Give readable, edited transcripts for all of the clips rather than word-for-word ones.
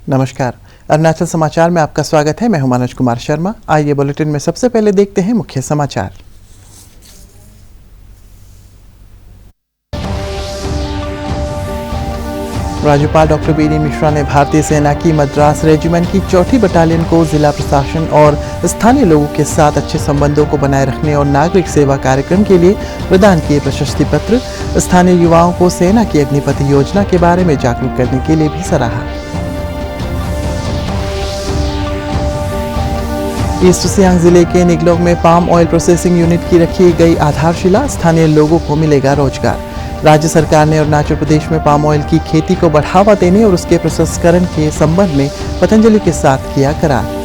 नमस्कार। अरुणाचल समाचार में आपका स्वागत है। मैं हूं मनोज कुमार शर्मा। आइए बुलेटिन में सबसे पहले देखते हैं मुख्य समाचार। राज्यपाल डॉक्टर बी.डी. मिश्रा ने भारतीय सेना की मद्रास रेजिमेंट की 4ठी बटालियन को जिला प्रशासन और स्थानीय लोगों के साथ अच्छे संबंधों को बनाए रखने और नागरिक सेवा कार्यक्रम के लिए प्रदान किए प्रशस्ति पत्र। स्थानीय युवाओं को सेना की अग्निपथ योजना के बारे में जागरूक करने के लिए भी सराहा। ईस्ट सियांग जिले के निगलोक में पाम ऑयल प्रोसेसिंग यूनिट की रखी गई आधारशिला। स्थानीय लोगों को मिलेगा रोजगार। राज्य सरकार ने अरुणाचल प्रदेश में पाम ऑयल की खेती को बढ़ावा देने और उसके प्रसंस्करण के संबंध में पतंजलि के साथ किया करार।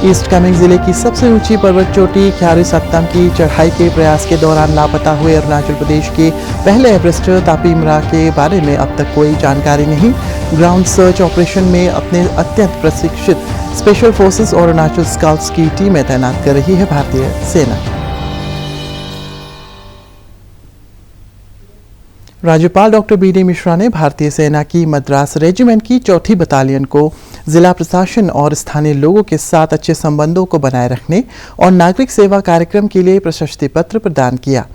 ईस्ट कामेंग जिले की सबसे ऊंची पर्वत चोटी ख्यारी सत्तम की चढ़ाई के प्रयास के दौरान लापता हुए अरुणाचल प्रदेश के पहले एवरेस्टर तापीमरा के बारे में अब तक कोई जानकारी नहीं। ग्राउंड सर्च ऑपरेशन में अपने अत्यंत प्रशिक्षित स्पेशल फोर्सेस और अरुणाचल स्काउट्स की टीमें तैनात कर रही है भारतीय सेना। राज्यपाल डॉक्टर बी.डी. मिश्रा ने भारतीय सेना की मद्रास रेजिमेंट की 4ठी बटालियन को जिला प्रशासन और स्थानीय लोगों के साथ अच्छे संबंधों को बनाए रखने और नागरिक सेवा कार्यक्रम के लिए प्रशस्ति पत्र प्रदान किया।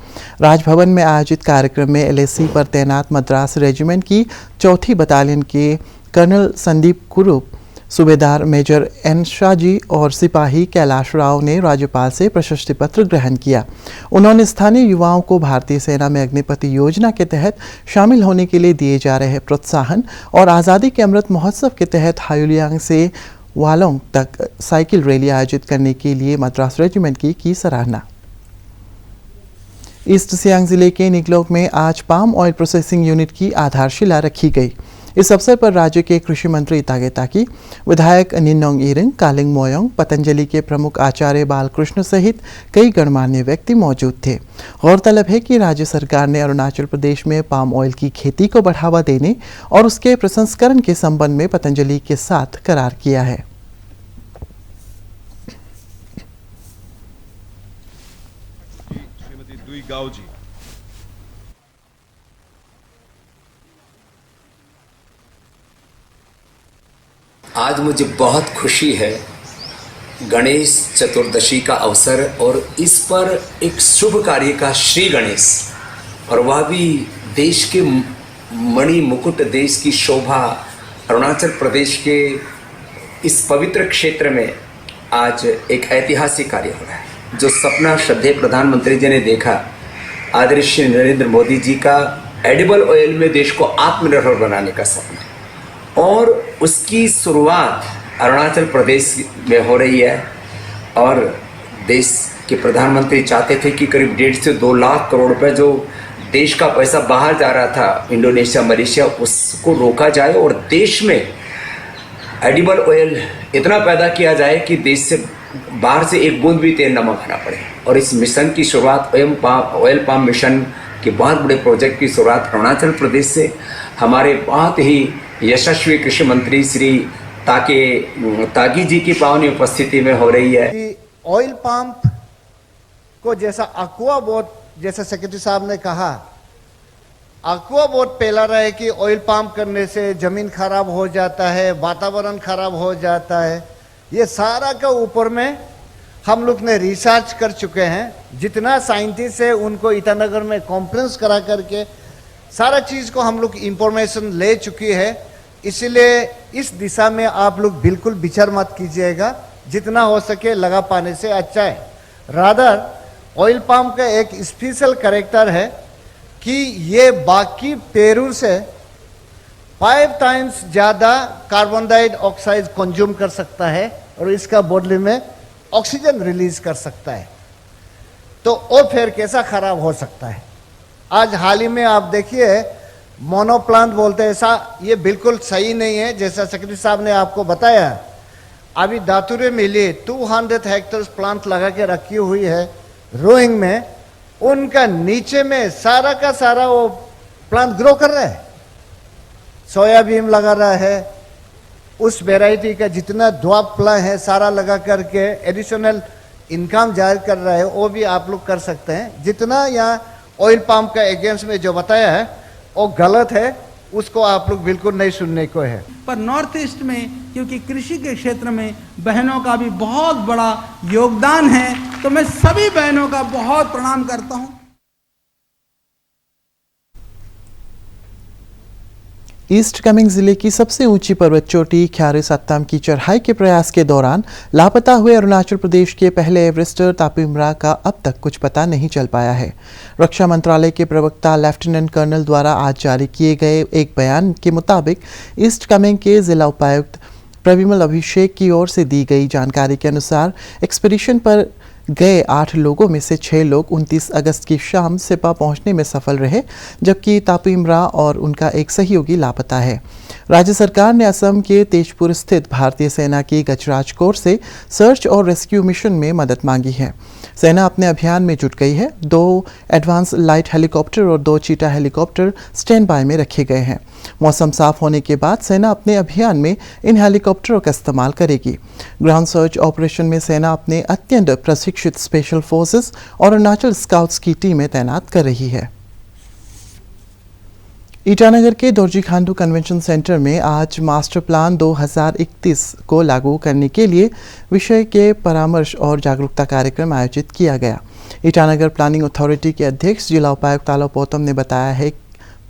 राजभवन में आयोजित कार्यक्रम में एलएसी पर तैनात मद्रास रेजिमेंट की 4ठी बटालियन के कर्नल संदीप कुरूप, सूबेदार मेजर एन शाहजी और सिपाही कैलाश राव ने राज्यपाल से प्रशस्ति पत्र ग्रहण किया। उन्होंने स्थानीय युवाओं को भारतीय सेना में अग्निपथ योजना के तहत शामिल होने के लिए दिए जा रहे प्रोत्साहन और आज़ादी के अमृत महोत्सव के तहत हायुलियांग से वालोंग तक साइकिल रैली आयोजित करने के लिए मद्रास रेजिमेंट की सराहना। ईस्ट सियांग जिले के निगलोक में आज पाम ऑयल प्रोसेसिंग यूनिट की आधारशिला रखी गई। इस अवसर पर राज्य के कृषि मंत्री तागे ताकी, विधायक निन्नोंग इरिंग, कालिंग मोयोंग, पतंजलि के प्रमुख आचार्य बालकृष्ण सहित कई गणमान्य व्यक्ति मौजूद थे। गौरतलब है कि राज्य सरकार ने अरुणाचल प्रदेश में पाम ऑयल की खेती को बढ़ावा देने और उसके प्रसंस्करण के संबंध में पतंजलि के साथ करार किया है। आज मुझे बहुत खुशी है, गणेश चतुर्दशी का अवसर और इस पर एक शुभ कार्य का श्री गणेश, और वह भी देश के मणि मुकुट, देश की शोभा, अरुणाचल प्रदेश के इस पवित्र क्षेत्र में आज एक ऐतिहासिक कार्य हो रहा है। जो सपना श्रद्धेय प्रधानमंत्री जी ने देखा, आदरणीय श्री नरेंद्र मोदी जी का एडिबल ऑयल में देश को आत्मनिर्भर बनाने का सपना, और उसकी शुरुआत अरुणाचल प्रदेश में हो रही है। और देश के प्रधानमंत्री चाहते थे कि करीब 1.5 से 2 लाख करोड़ रुपए जो देश का पैसा बाहर जा रहा था इंडोनेशिया, मलेशिया, उसको रोका जाए और देश में एडिबल ऑयल इतना पैदा किया जाए कि देश से बाहर से एक बूंद भी तेल न मंगाना पड़े। और इस मिशन की शुरुआत ऑयल पाम मिशन के बहुत बड़े प्रोजेक्ट की शुरुआत अरुणाचल प्रदेश से हमारे बहुत ही यशस्वी कृषि मंत्री श्री तागी जी की पावनी उपस्थिति में हो रही है। ऑयल पंप को जैसा अक्वा बोर्ड, जैसा सेक्रेटरी साहब ने कहा, अक्वा बोर्ड फैला रहा है कि ऑयल पंप करने से जमीन खराब हो जाता है, वातावरण खराब हो जाता है। ये सारा का ऊपर में हम लोग ने रिसर्च कर चुके हैं। जितना साइंटिस्ट है उनको ईटानगर में कॉन्फ्रेंस करा करके सारा चीज को हम लोग इंफॉर्मेशन ले चुकी है। इसलिए इस दिशा में आप लोग बिल्कुल विचार मत कीजिएगा, जितना हो सके लगा पाने से अच्छा है। रादर ऑयल पाम का एक स्पेशल कैरेक्टर है कि ये बाकी पेरू से 5 टाइम्स ज़्यादा कार्बन डाइऑक्साइड कंज्यूम कर सकता है और इसका बॉडी में ऑक्सीजन रिलीज कर सकता है। तो वो फिर कैसा खराब हो सकता है। आज हाल ही में आप देखिए मोनोप्लांट बोलते हैं, ऐसा ये बिल्कुल सही नहीं है। जैसा सेक्रेटरी साहब ने आपको बताया, अभी दातुरे मिली 200 हेक्टेयर प्लांट लगा के रखी हुई है रोइंग में। उनका नीचे में सारा का सारा वो प्लांट ग्रो कर रहा है, सोयाबीन लगा रहा है, उस वेराइटी का जितना द्वापला है सारा लगा करके एडिशनल इनकम जाहिर कर रहा है। वो भी आप लोग कर सकते हैं। जितना यहाँ ऑयल पाम का अगेंस्ट में जो बताया है वो गलत है, उसको आप लोग बिल्कुल नहीं सुनने को है। पर नॉर्थ ईस्ट में क्योंकि कृषि के क्षेत्र में बहनों का भी बहुत बड़ा योगदान है, तो मैं सभी बहनों का बहुत प्रणाम करता हूं। ईस्ट कामेंग जिले की सबसे ऊंची पर्वत चोटी ख्यारे सत्ताम की चढ़ाई के प्रयास के दौरान लापता हुए अरुणाचल प्रदेश के पहले एवरेस्टर तापिमरा का अब तक कुछ पता नहीं चल पाया है। रक्षा मंत्रालय के प्रवक्ता लेफ्टिनेंट कर्नल द्वारा आज जारी किए गए एक बयान के मुताबिक ईस्ट कामेंग के जिला उपायुक्त प्रविमल अभिषेक की ओर से दी गई जानकारी के अनुसार एक्सपीडिशन पर गए 8 लोगों में से 6 लोग 29 अगस्त की शाम सिपा पहुंचने में सफल रहे, जबकि तापिमरा और उनका एक सहयोगी लापता है। राज्य सरकार ने असम के तेजपुर स्थित भारतीय सेना की गजराज कोर से सर्च और रेस्क्यू मिशन में मदद मांगी है। सेना अपने अभियान में जुट गई है। 2 एडवांस लाइट हेलीकॉप्टर और 2 चीता हेलीकॉप्टर स्टैंड बाय में रखे गए हैं। मौसम साफ होने के बाद सेना अपने अभियान में इन हेलीकॉप्टरों का इस्तेमाल करेगी। ग्राउंड सर्च ऑपरेशन में सेना अपने अत्यंत प्रशिक्षित स्पेशल फोर्सेस और अरुणाचल स्काउट्स की टीमें तैनात कर रही है। ईटानगर के दोरजी खांडू कन्वेंशन सेंटर में आज मास्टर प्लान 2031 को लागू करने के लिए विषय के परामर्श और जागरूकता कार्यक्रम आयोजित किया गया। ईटानगर प्लानिंग अथॉरिटी के अध्यक्ष जिला उपायुक्त तालो पोतम ने बताया है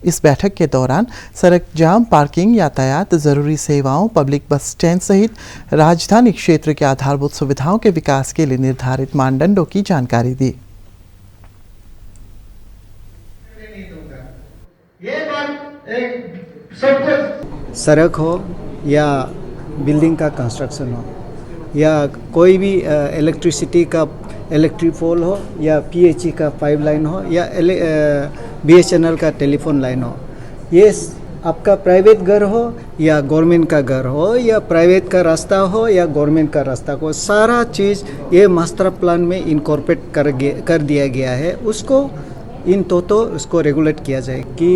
इस बैठक के दौरान सड़क जाम, पार्किंग, यातायात, ज़रूरी सेवाओं, पब्लिक बस स्टैंड सहित राजधानी क्षेत्र के आधारभूत सुविधाओं के विकास के लिए निर्धारित मानदंडों की जानकारी दी। सड़क हो या बिल्डिंग का कंस्ट्रक्शन हो या कोई भी इलेक्ट्रिसिटी का इलेक्ट्रिक पोल हो या पीएचई का पाइपलाइन हो या बीएसएनएल का टेलीफोन लाइन हो, ये आपका प्राइवेट घर हो या गवर्नमेंट का घर हो या प्राइवेट का रास्ता हो या गवर्नमेंट का रास्ता हो, सारा चीज़ ये मास्टर प्लान में इनकॉर्पोरेट कर दिया गया है। उसको इन तो उसको रेगुलेट किया जाए कि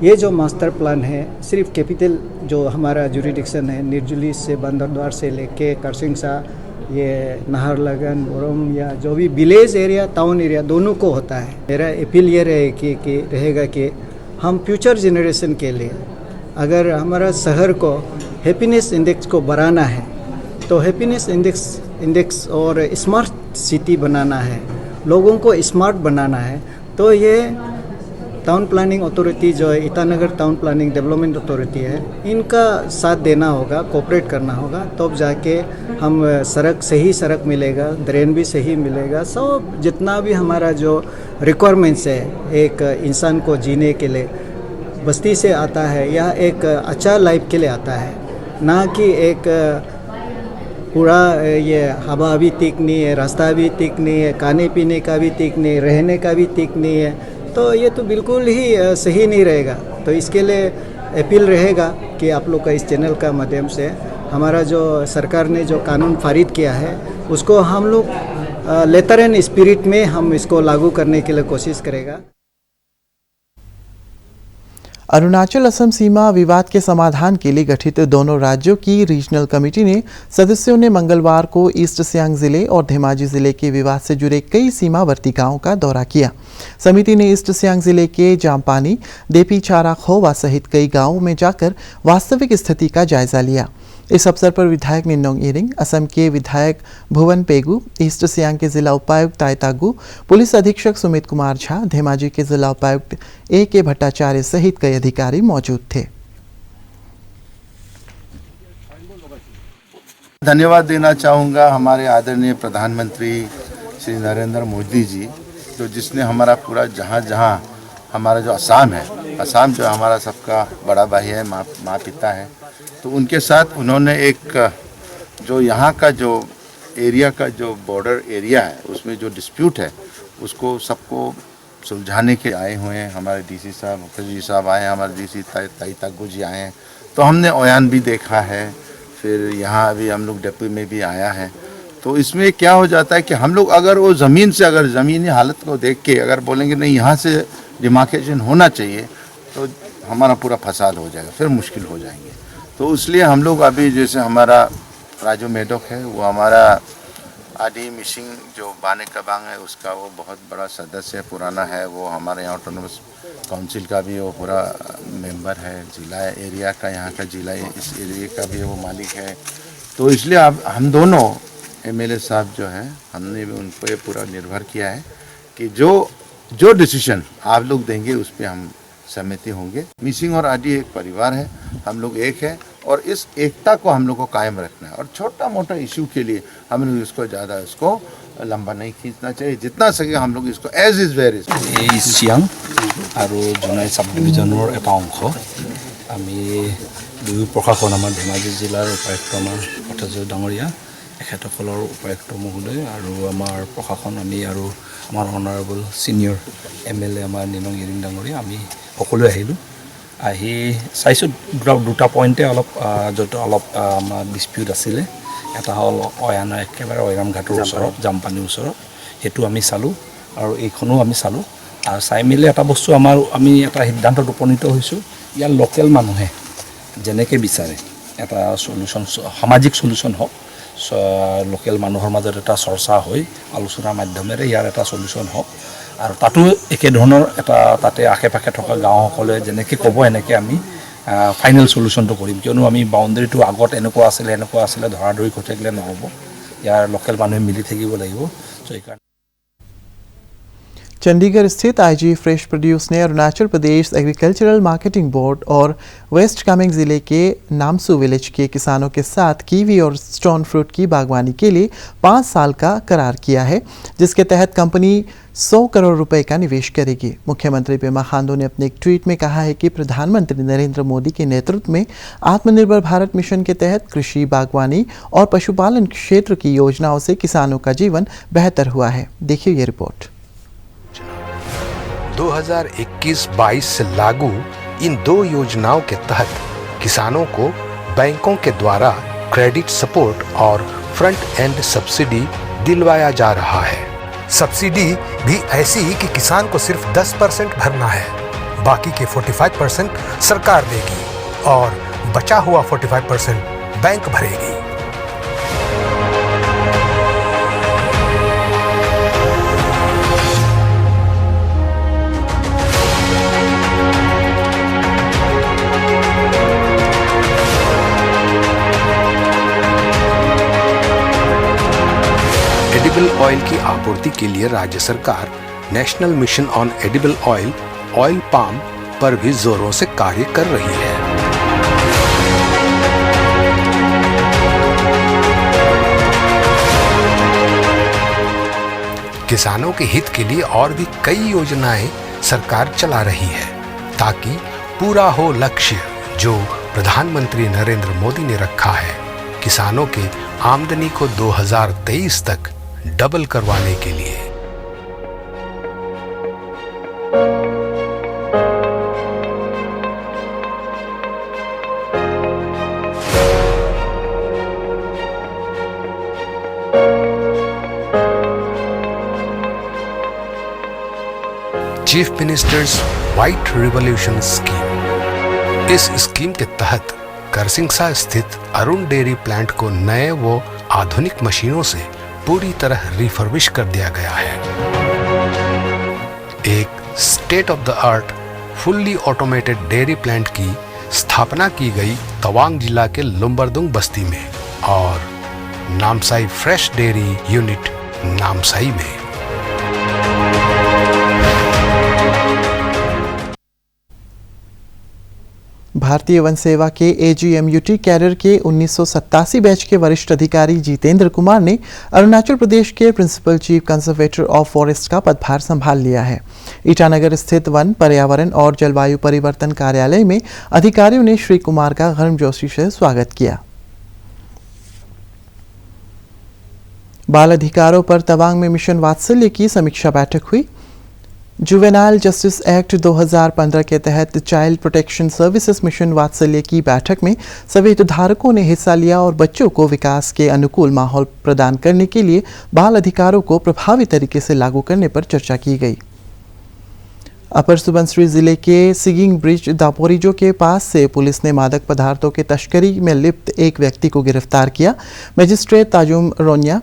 ये जो मास्टर प्लान है सिर्फ कैपिटल जो हमारा जुरिडिक्शन है निर्जुली से बंदरद्वार से लेके करसिंगसा, ये नाहरलगन, बोरम या जो भी विलेज एरिया, टाउन एरिया दोनों को होता है। मेरा अपील ये रहेगा कि हम फ्यूचर जनरेशन के लिए अगर हमारा शहर को हैप्पीनेस इंडेक्स को बढ़ाना है तो हैप्पीनेस इंडेक्स और स्मार्ट सिटी बनाना है, लोगों को स्मार्ट बनाना है, तो ये टाउन प्लानिंग अथॉरिटी जो है Itanagar town planning development authority है, इनका साथ देना होगा, कोऑपरेट करना होगा, तब जाके हम सही सड़क मिलेगा, ड्रेन भी सही मिलेगा, सब जितना भी हमारा जो रिक्वायरमेंट्स है एक इंसान को जीने के लिए बस्ती से आता है या एक अच्छा लाइफ के लिए आता है, ना कि एक पूरा ये हवा भी ठीक नहीं है, रास्ता भी ठीक नहीं है, खाने पीने का भी ठीक नहीं है, रहने का भी ठीक नहीं है, तो ये तो बिल्कुल ही सही नहीं रहेगा। तो इसके लिए अपील रहेगा कि आप लोग का इस चैनल का माध्यम से हमारा जो सरकार ने जो कानून पारित किया है उसको हम लोग लेटर एंड स्पिरिट में हम इसको लागू करने के लिए कोशिश करेगा। अरुणाचल असम सीमा विवाद के समाधान के लिए गठित दोनों राज्यों की रीजनल कमेटी ने सदस्यों ने मंगलवार को ईस्ट सियांग जिले और धेमाजी जिले के विवाद से जुड़े कई सीमावर्ती गांवों का दौरा किया। समिति ने ईस्ट सियांग जिले के जामपानी, देपी चारा खोवा सहित कई गांवों में जाकर वास्तविक स्थिति का जायजा लिया। इस अवसर पर विधायक निन्नोंग इरिंग, असम के विधायक भुवन पेगू, ईस्ट सियांग के जिला उपायुक्त तायतागू, पुलिस अधीक्षक सुमित कुमार झा, धेमाजी के जिला उपायुक्त A.K. भट्टाचार्य सहित कई अधिकारी मौजूद थे। धन्यवाद देना चाहूँगा हमारे आदरणीय प्रधानमंत्री श्री नरेंद्र मोदी जी, तो जिसने हमारा पूरा जहाँ हमारा जो असम है, असम जो हमारा सबका बड़ा भाई है, माँ पिता है, तो उनके साथ उन्होंने एक जो यहाँ का जो एरिया का जो बॉर्डर एरिया है उसमें जो डिस्प्यूट है उसको सबको सुलझाने के आए हुए हैं। हमारे डीसी साहब, मुखर्जी साहब आए हैं, हमारे डीसी तायतागू जी आए हैं, तो हमने ओयान भी देखा है, फिर यहाँ अभी हम लोग डेपो में भी आया है। तो इसमें क्या हो जाता है कि हम लोग अगर वो ज़मीन से अगर ज़मीनी हालत को देख के अगर बोलेंगे नहीं यहाँ से डिमार्केशन होना चाहिए तो हमारा पूरा फसाद हो जाएगा, फिर मुश्किल हो जाएंगे। तो इसलिए हम लोग अभी जैसे हमारा राजू मेढक है वो हमारा आदि मिशिंग जो बाने कबांग है उसका वो बहुत बड़ा सदस्य पुराना है। वो हमारे यहाँ ऑटोनोमस काउंसिल का भी वो पूरा मेंबर है। जिला एरिया का यहाँ का जिला इस एरिया का भी वो मालिक है। तो इसलिए अब हम दोनों एमएलए साहब जो हैं हमने भी उन पर पूरा निर्भर किया है कि जो डिसीजन आप लोग देंगे उस पर हम सहमति होंगे। मिसिंग और आदि एक परिवार है, हम लोग एक है और इस एकता को हम लोग को कायम रखना है। और छोटा मोटा इशू के लिए हम लोग इसको ज़्यादा इसको लंबा नहीं खींचना चाहिए। जितना सके हम लोग इसको एज इज वेयर এই চিয়াং আৰু জোনাই সাব ডিভিজনৰ এটা অংশ আমি দুয়ো প্ৰশাসন আমাৰ ধেমাজি জিলাৰ উপায়ুক্ত আমাৰ ভট্টাচাৰ্য ডাঙৰীয়া এখেতসকলৰ উপায়ুক্ত মহোদয় আৰু আমাৰ প্ৰশাসন আমি আৰু আমাৰ অনাৰেবল ছিনিয়ৰ এমএলএ আমাৰ নিনং ইৰিং ডাঙৰীয়া আমি সকলোৱে আহিলোঁ। আহি চাইছোঁ দুটা পইণ্টে য'ত অলপ আমাৰ ডিছপিউট আছিলে। এটা হ'ল অয়ানা একেবাৰে অয়াম ঘাটৰ ওচৰত জামপানীৰ ওচৰত, সেইটো আমি চালোঁ আৰু এইখনো আমি চালোঁ। আৰু চাই মেলি এটা বস্তু আমি এটা সিদ্ধান্তত উপনীত হৈছোঁ, ইয়াৰ লোকেল মানুহে যেনেকৈ বিচাৰে এটা চলিউশ্যন, সামাজিক চলিউশ্যন হওক, লোকেল মানুহৰ মাজত এটা চৰ্চা হৈ আলোচনাৰ মাধ্যমেৰে ইয়াৰ এটা চলিউশ্যন হওক। আৰু তাতো একেধৰণৰ এটা তাতে আশে পাশে থকা গাঁওসকলে যেনেকৈ ক'ব এনেকৈ আমি ফাইনেল চলিউশ্যনটো কৰিম। কিয়নো আমি বাউণ্ডেৰীটো আগত এনেকুৱা আছিলে ধৰাধৰি হৈ থাকিলে নহ'ব, ইয়াৰ লোকেল মানুহে মিলি থাকিব লাগিব। চ' এইকাৰণে चंडीगढ़ स्थित आईजी फ्रेश प्रोड्यूस ने अरुणाचल प्रदेश एग्रीकल्चरल मार्केटिंग बोर्ड और वेस्ट कामेंग ज़िले के नामसू विलेज के किसानों के साथ कीवी और स्टोन फ्रूट की बागवानी के लिए 5 साल का करार किया है, जिसके तहत कंपनी 100 करोड़ रुपए का निवेश करेगी। मुख्यमंत्री पेमा खांडू ने अपने एक ट्वीट में कहा है कि प्रधानमंत्री नरेंद्र मोदी के नेतृत्व में आत्मनिर्भर भारत मिशन के तहत कृषि, बागवानी और पशुपालन क्षेत्र की योजनाओं से किसानों का जीवन बेहतर हुआ है। देखिए ये रिपोर्ट। 2021-22 से लागू इन 2 योजनाओं के तहत किसानों को बैंकों के द्वारा क्रेडिट सपोर्ट और फ्रंट एंड सब्सिडी दिलवाया जा रहा है। सब्सिडी भी ऐसी कि किसान को सिर्फ 10% भरना है, बाकी के 45% सरकार देगी और बचा हुआ 45% बैंक भरेगी। एडिबल ऑयल की आपूर्ति के लिए राज्य सरकार national mission on edible oil palm पर भी जोरों से कार्य कर रही है। किसानों के हित के लिए और भी कई योजनाएं सरकार चला रही है ताकि पूरा हो लक्ष्य जो प्रधानमंत्री नरेंद्र मोदी ने रखा है, किसानों के आमदनी को 2023 तक डबल करवाने के लिए। Chief ministers white revolution scheme. इस स्कीम के तहत करसिंगसा स्थित अरुण डेयरी प्लांट को नए व आधुनिक मशीनों से पूरी तरह रिफर्बिश कर दिया गया है। एक state of the art fully automated dairy plant की स्थापना की गई तवांग जिला के लुम्बरदुंग बस्ती में और Namsai fresh dairy unit Namsai में। भारतीय वन सेवा के AGMUT कैडर के 1987 बैच के वरिष्ठ अधिकारी जितेंद्र कुमार ने अरुणाचल प्रदेश के principal chief conservator of forest का पदभार संभाल लिया है। ईटानगर स्थित वन, पर्यावरण और जलवायु परिवर्तन कार्यालय में अधिकारियों ने श्री कुमार का गर्मजोशी से स्वागत किया। बाल अधिकारों पर तवांग में मिशन वात्सल्य की समीक्षा बैठक हुई। जुवेनाइल जस्टिस एक्ट 2015 के तहत चाइल्ड प्रोटेक्शन सर्विसेज मिशन वात्सल्य की बैठक में सभी हितधारकों ने हिस्सा लिया और बच्चों को विकास के अनुकूल माहौल प्रदान करने के लिए बाल अधिकारों को प्रभावी तरीके से लागू करने पर चर्चा की गई। अपर सुबनसिरी जिले के सिगिंग ब्रिज दापोरिजो के पास से पुलिस ने मादक पदार्थों के तस्करी में लिप्त एक व्यक्ति को गिरफ्तार किया। मजिस्ट्रेट ताजुम रोनिया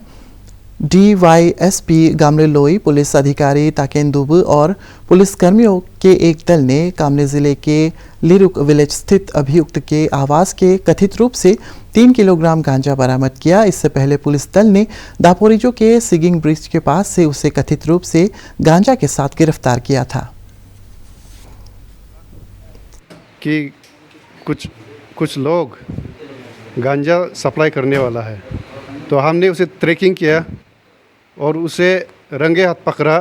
DYSP गामलेलोई, पुलिस अधिकारी ताकेंदुबु और पुलिसकर्मियों के एक दल ने कामले जिले के लिरुक विलेज स्थित अभियुक्त के आवास के कथित रूप से 3 किलोग्राम गांजा बरामद किया। इससे पहले पुलिस दल ने दापोरिजो के सिगिंग ब्रिज के पास से उसे कथित रूप से गांजा के साथ गिरफ्तार किया था। कि कुछ लोग गांजा सप्लाई करने वाला है, तो हमने उसे ट्रैकिंग किया और उसे रंगे हाथ पकड़ा।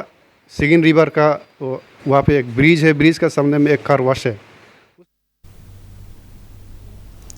सिगिन रिवर का वहाँ पे एक ब्रिज है, ब्रिज का सामने में एक कार वॉश है।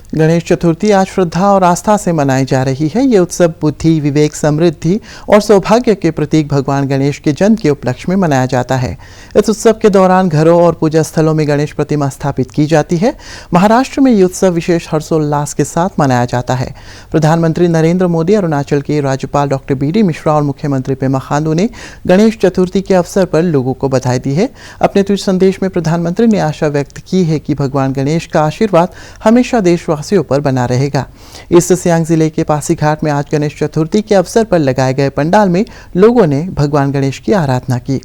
गणेश चतुर्थी आज श्रद्धा और आस्था से मनाई जा रही है। ये उत्सव बुद्धि, विवेक, समृद्धि और सौभाग्य के प्रतीक भगवान गणेश के जन्म के उपलक्ष्य में मनाया जाता है। इस उत्सव के दौरान घरों और पूजा स्थलों में गणेश प्रतिमा स्थापित की जाती है। महाराष्ट्र में ये उत्सव विशेष हर्षोल्लास के साथ मनाया जाता है। प्रधानमंत्री नरेंद्र मोदी, अरुणाचल के राज्यपाल डॉक्टर BD मिश्रा और मुख्यमंत्री पेमा खांडू ने गणेश चतुर्थी के अवसर पर लोगों को बधाई दी है। अपने ट्वीट संदेश में प्रधानमंत्री ने आशा व्यक्त की है कि भगवान गणेश का आशीर्वाद हमेशा देशवासियों पर बना रहेगा। ईस्ट सियांग जिले के पासीघाट में आज गणेश चतुर्थी के अवसर पर लगाए गए पंडाल में लोगों ने भगवान गणेश की आराधना की।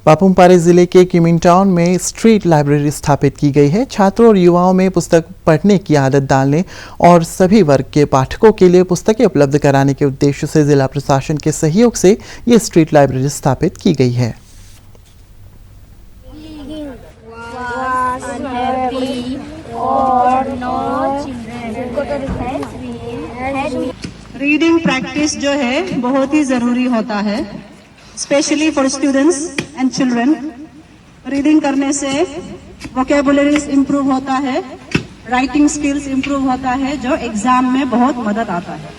पापुमपारे जिले के किमिन टाउन में स्ट्रीट लाइब्रेरी स्थापित की गई है। छात्रों और युवाओं में पुस्तक पढ़ने की आदत डालने और सभी वर्ग के पाठकों के लिए पुस्तकें उपलब्ध कराने के उद्देश्य से जिला प्रशासन के सहयोग से ये स्ट्रीट लाइब्रेरी स्थापित की गई है। रीडिंग प्रैक्टिस जो है बहुत ही ज़रूरी होता है, specially for students and children. Reading करने से वोकेबुलरीज इम्प्रूव होता है, राइटिंग स्किल्स इम्प्रूव होता है, जो एग्जाम में बहुत मदद आता है।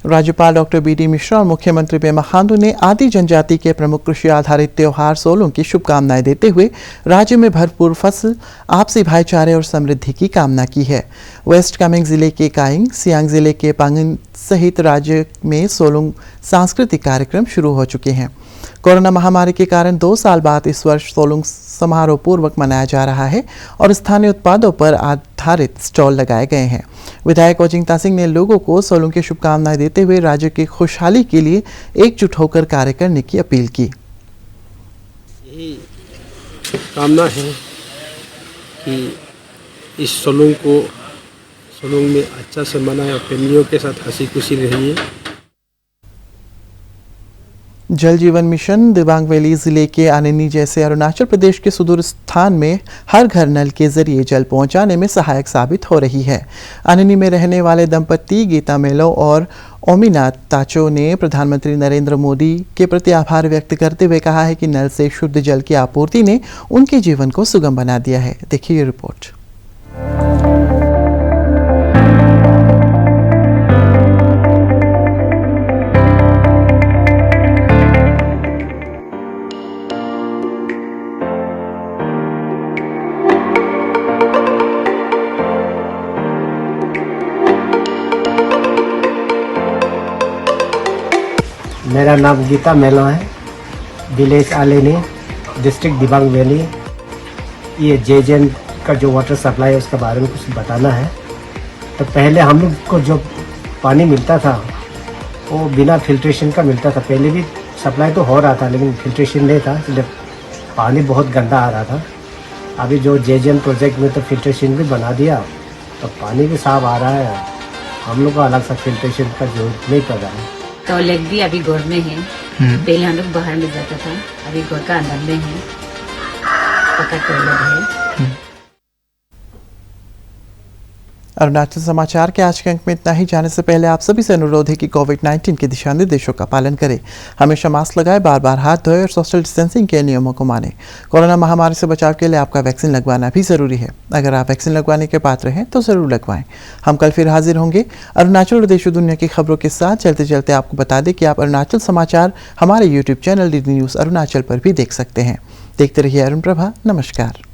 राज्यपाल डॉक्टर BD मिश्रा और मुख्यमंत्री पेमा खांडू ने आदि जनजाति के प्रमुख कृषि आधारित त्योहार सोलुंग की शुभकामनाएं देते हुए राज्य में भरपूर फसल, आपसी भाईचारे और समृद्धि की कामना की है। वेस्ट कामेंग जिले के काइंग, सियांग जिले के पांगिन सहित राज्य में सोलुंग सांस्कृतिक कार्यक्रम शुरू हो चुके हैं। कोरोना महामारी के कारण 2 साल बाद इस वर्ष सोलुंग समारोह पूर्वक मनाया जा रहा है और स्थानीय उत्पादों पर आधारित स्टॉल लगाए गए हैं। विधायक ओजिंग तासिंग ने लोगों को सोलुंग की शुभकामनाएं देते हुए राज्य की खुशहाली के लिए एकजुट होकर कार्य करने की अपील की। यही कामना है कि इस सोलुंग में अच्छा से मनाए और फैमिलियों के साथ हंसी खुशी रहिए। जल जीवन मिशन दिबांग वैली जिले के आनिनी जैसे अरुणाचल प्रदेश के सुदूर स्थान में हर घर नल के जरिए जल पहुंचाने में सहायक साबित हो रही है। आनिनी में रहने वाले दंपति गीता मेलो और ओमिनाथ ताचो ने प्रधानमंत्री नरेंद्र मोदी के प्रति आभार व्यक्त करते हुए कहा है कि नल से शुद्ध जल की आपूर्ति ने उनके जीवन को सुगम बना दिया है। देखिए ये रिपोर्ट। मेरा नाम गीता मेलो है, विलेज आलेनी, डिस्ट्रिक्ट दिबांग वैली। ये जेजेन का जो वाटर सप्लाई है उसके बारे में कुछ बताना है। तो पहले हम लोग को जो पानी मिलता था वो बिना फिल्ट्रेशन का मिलता था। पहले भी सप्लाई तो हो रहा था लेकिन फिल्ट्रेशन नहीं था, इसलिए पानी बहुत गंदा आ रहा था। अभी जो जेजेन प्रोजेक्ट में तो फिल्ट्रेशन भी बना दिया, तो पानी भी साफ आ रहा है। हम लोग को अलग सा फिल्ट्रेशन का जरूरत नहीं पड़ रहा है। टॉयलेट भी अभी घर में है। पहले हम लोग बाहर में जाता था, अभी घर का अंदर में है, पक्का टॉयलेट है। अरुणाचल समाचार के आज के अंक में इतना ही। जाने से पहले आप सभी से अनुरोध है कि कोविड-19 के दिशा निर्देशों का पालन करें, हमेशा मास्क लगाएं, बार बार हाथ धोएं और सोशल डिस्टेंसिंग के नियमों को मानें। कोरोना महामारी से बचाव के लिए आपका वैक्सीन लगवाना भी जरूरी है। अगर आप वैक्सीन लगवाने के पात्र हैं तो जरूर लगवाएं। हम कल फिर हाजिर होंगे अरुणाचल और देश और दुनिया की खबरों के साथ। चलते चलते आपको बता दें कि आप अरुणाचल समाचार हमारे YouTube channel DD news Arunachal पर भी देख सकते हैं। देखते रहिए अरुण प्रभा। नमस्कार।